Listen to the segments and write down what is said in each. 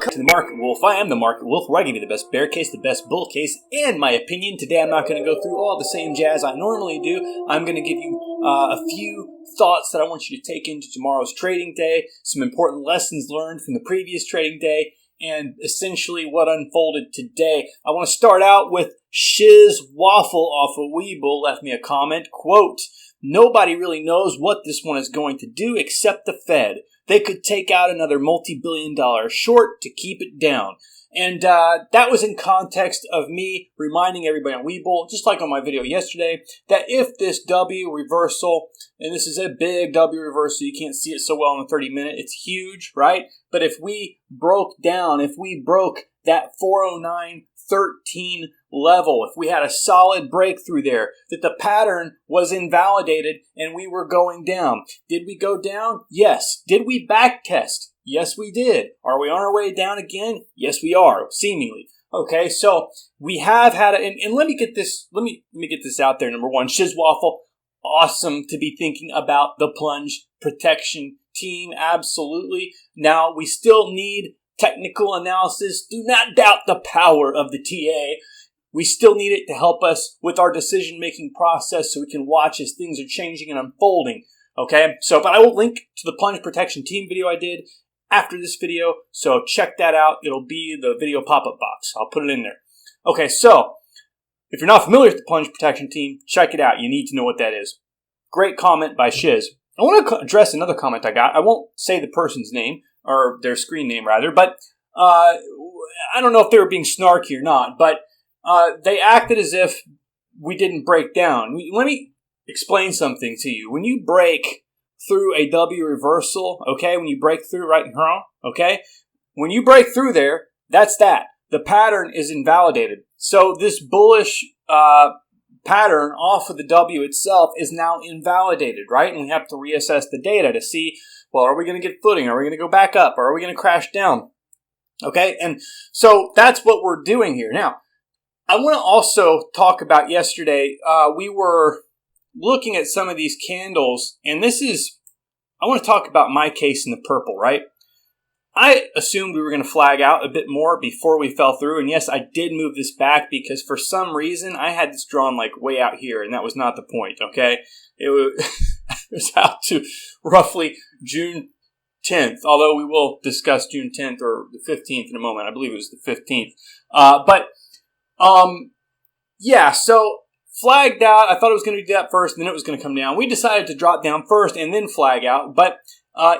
Welcome to the Market Wolf. I am the Market Wolf, where I give you the best bear case, the best bull case, and my opinion. Today I'm not going to go through all the same jazz I normally do. I'm going to give you a few thoughts that I want you to take into tomorrow's trading day, some important lessons learned from the previous trading day, and essentially what unfolded today. I want to start out with Shiz Waffle off of Weeble left me a comment, quote, "Nobody really knows what this one is going to do except the Fed. They could take out another multi-billion-dollar short to keep it down." And that was in context of me reminding everybody on Weeble, just like on my video yesterday, that if this W reversal, and this is a big W reversal, you can't see it so well in the 30-minute, it's huge, right? But if we broke that 409.13 level, if we had a solid breakthrough there, that the pattern was invalidated and we were going down. Did we go down? Yes. Did we back test? Yes, we did. Are we on our way down again? Yes, we are, seemingly. Okay, so we have had and let me get this out there. Number one, Shiz Waffle, awesome to be thinking about the plunge protection team. Absolutely. Now, we still need technical analysis. Do not doubt the power of the TA. We still need it to help us with our decision-making process so we can watch as things are changing and unfolding. Okay, but I will link to the plunge protection team video I did after this video, so check that out. It'll be the video pop-up box. I'll put it in there. Okay, so if you're not familiar with the plunge protection team, check it out. You need to know what that is. Great comment by Shiz. I want to address another comment I got. I won't say the person's name, or their screen name rather, but I don't know if they were being snarky or not, but they acted as if we didn't break down. Let me explain something to you. When you break through a W reversal, okay, when you break through right now, okay, when you break through there, that's that. The pattern is invalidated. So this bullish pattern off of the W itself is now invalidated, right? And we have to reassess the data to see, well, are we going to get footing? Are we going to go back up? Or are we going to crash down? Okay, and so that's what we're doing here. Now, I want to also talk about yesterday. We were looking at some of these candles, and I want to talk about my case in the purple, right? I assumed we were going to flag out a bit more before we fell through, and yes, I did move this back because for some reason I had this drawn like way out here, and that was not the point, okay? It was out to roughly June 10th, although we will discuss June 10th or the 15th in a moment. I believe it was the 15th. Yeah, so flagged out. I thought it was going to do that first, and then it was going to come down. We decided to drop down first and then flag out, but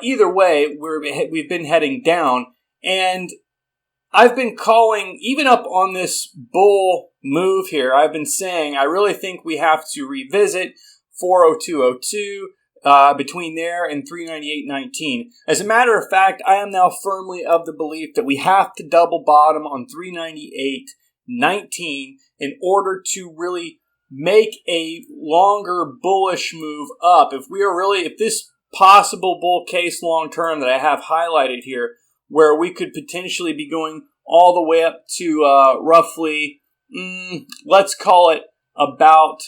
either way, we've been heading down, and I've been calling, even up on this bull move here, I've been saying I really think we have to revisit 402.02 between there and 398.19. As a matter of fact, I am now firmly of the belief that we have to double bottom on 398.19 in order to really make a longer bullish move up. If this possible bull case long term that I have highlighted here, where we could potentially be going all the way up to roughly, let's call it about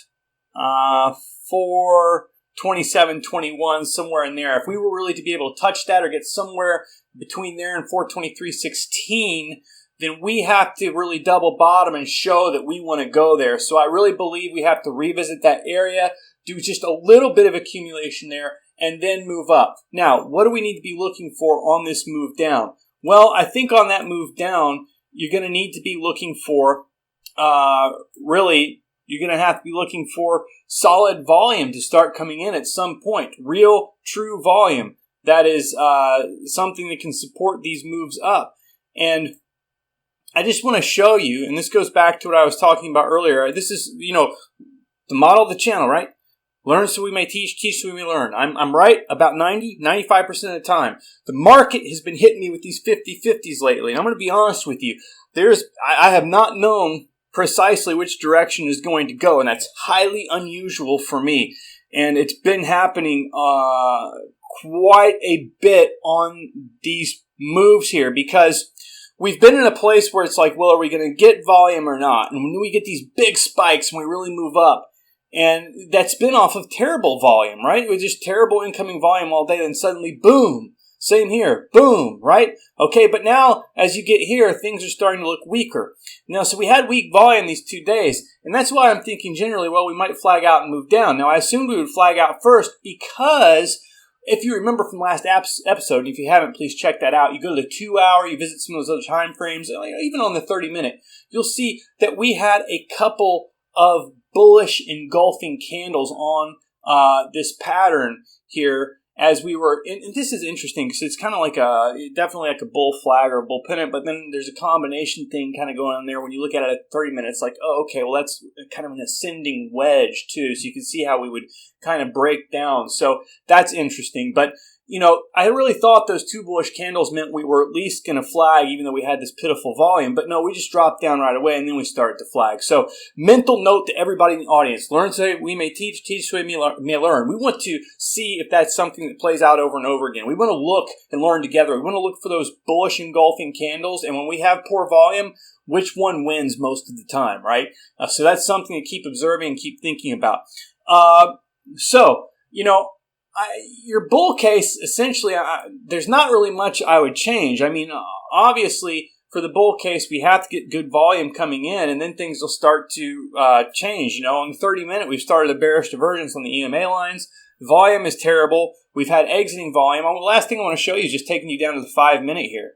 427.21, somewhere in there. If we were really to be able to touch that or get somewhere between there and 423.16, then we have to really double bottom and show that we want to go there. So I really believe we have to revisit that area, do just a little bit of accumulation there, and then move up. Now, what do we need to be looking for on this move down? Well, I think on that move down, you're going to need to be looking for, you're going to have to be looking for solid volume to start coming in at some point. Real, true volume. That is something that can support these moves up. And I just want to show you, and this goes back to what I was talking about earlier. This is, the model of the channel, right? Learn so we may teach, teach so we may learn. I'm right about 95% of the time. The market has been hitting me with these 50-50s lately, and I'm going to be honest with you. I have not known precisely which direction is going to go, and that's highly unusual for me. And it's been happening quite a bit on these moves here because we've been in a place where it's like, well, are we going to get volume or not? And when we get these big spikes and we really move up, and that's been off of terrible volume, right? It was just terrible incoming volume all day, then suddenly, boom, Same here. Boom, right? Okay, but now as you get here, things are starting to look weaker. Now, so we had weak volume these 2 days, and that's why I'm thinking generally, well, we might flag out and move down. Now, I assumed we would flag out first because if you remember from last episode, and if you haven't, please check that out. You go to the 2 hour, you visit some of those other time frames, even on the 30-minute, you'll see that we had a couple of bullish engulfing candles on this pattern here as we were, and this is interesting because it's kind of like definitely like a bull flag or a bull pennant, but then there's a combination thing kind of going on there. When you look at it at 30 minutes, like, oh, okay, well, that's kind of an ascending wedge too. So you can see how we would kind of break down. So that's interesting. But, I really thought those 2 bullish candles meant we were at least going to flag, even though we had this pitiful volume. But no, we just dropped down right away, and then we started to flag. So mental note to everybody in the audience. Learn so we may teach, teach so we may learn. We want to see if that's something that plays out over and over again. We want to look and learn together. We want to look for those bullish engulfing candles. And when we have poor volume, which one wins most of the time, right? So that's something to keep observing and keep thinking about. Your bull case, essentially, there's not really much I would change. I mean, obviously, for the bull case, we have to get good volume coming in, and then things will start to change. On the 30-minute, we've started a bearish divergence on the EMA lines. Volume is terrible. We've had exiting volume. The last thing I want to show you is just taking you down to the 5-minute here.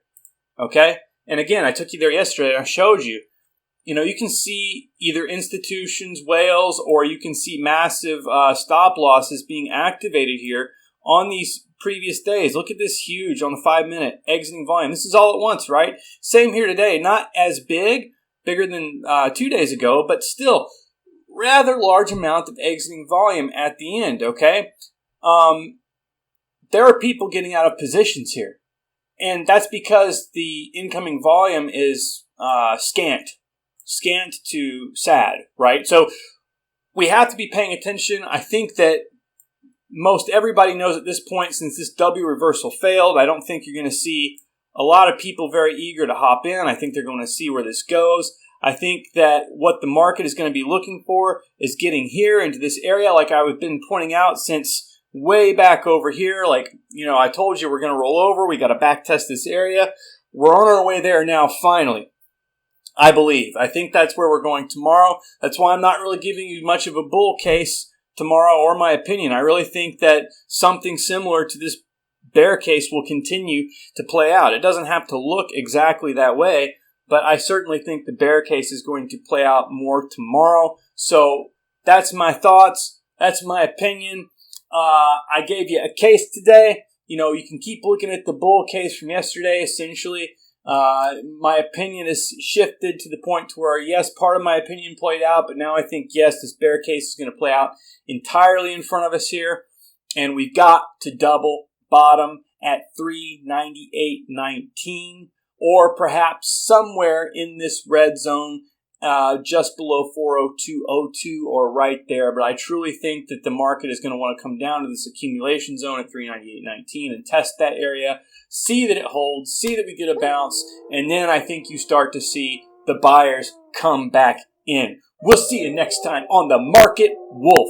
Okay? And again, I took you there yesterday, and I showed you. You can see either institutions, whales, or you can see massive stop losses being activated here on these previous days. Look at this huge on the 5-minute exiting volume. This is all at once, right? Same here today. Not as bigger than 2 days ago, but still rather large amount of exiting volume at the end, okay? There are people getting out of positions here. And that's because the incoming volume is scant to sad, right? So we have to be paying attention. I think that most everybody knows at this point, since this W reversal failed, I don't think you're going to see a lot of people very eager to hop in. I think they're going to see where this goes. I think that what the market is going to be looking for is getting here into this area, like I've been pointing out since way back over here. Like, I told you we're going to roll over. We got to back test this area. We're on our way there now, finally. I believe. I think that's where we're going tomorrow. That's why I'm not really giving you much of a bull case tomorrow or my opinion. I really think that something similar to this bear case will continue to play out. It doesn't have to look exactly that way, but I certainly think the bear case is going to play out more tomorrow. So that's my thoughts. That's my opinion. I gave you a case today. You can keep looking at the bull case from yesterday, essentially. My opinion has shifted to the point to where, yes, part of my opinion played out, but now I think, yes, this bear case is going to play out entirely in front of us here, and we've got to double bottom at 398.19, or perhaps somewhere in this red zone, just below 402.02 or right there. But I truly think that the market is going to want to come down to this accumulation zone at 398.19 and test that area, see that it holds, see that we get a bounce, and then I think you start to see the buyers come back in. We'll see you next time on the Market Wolf.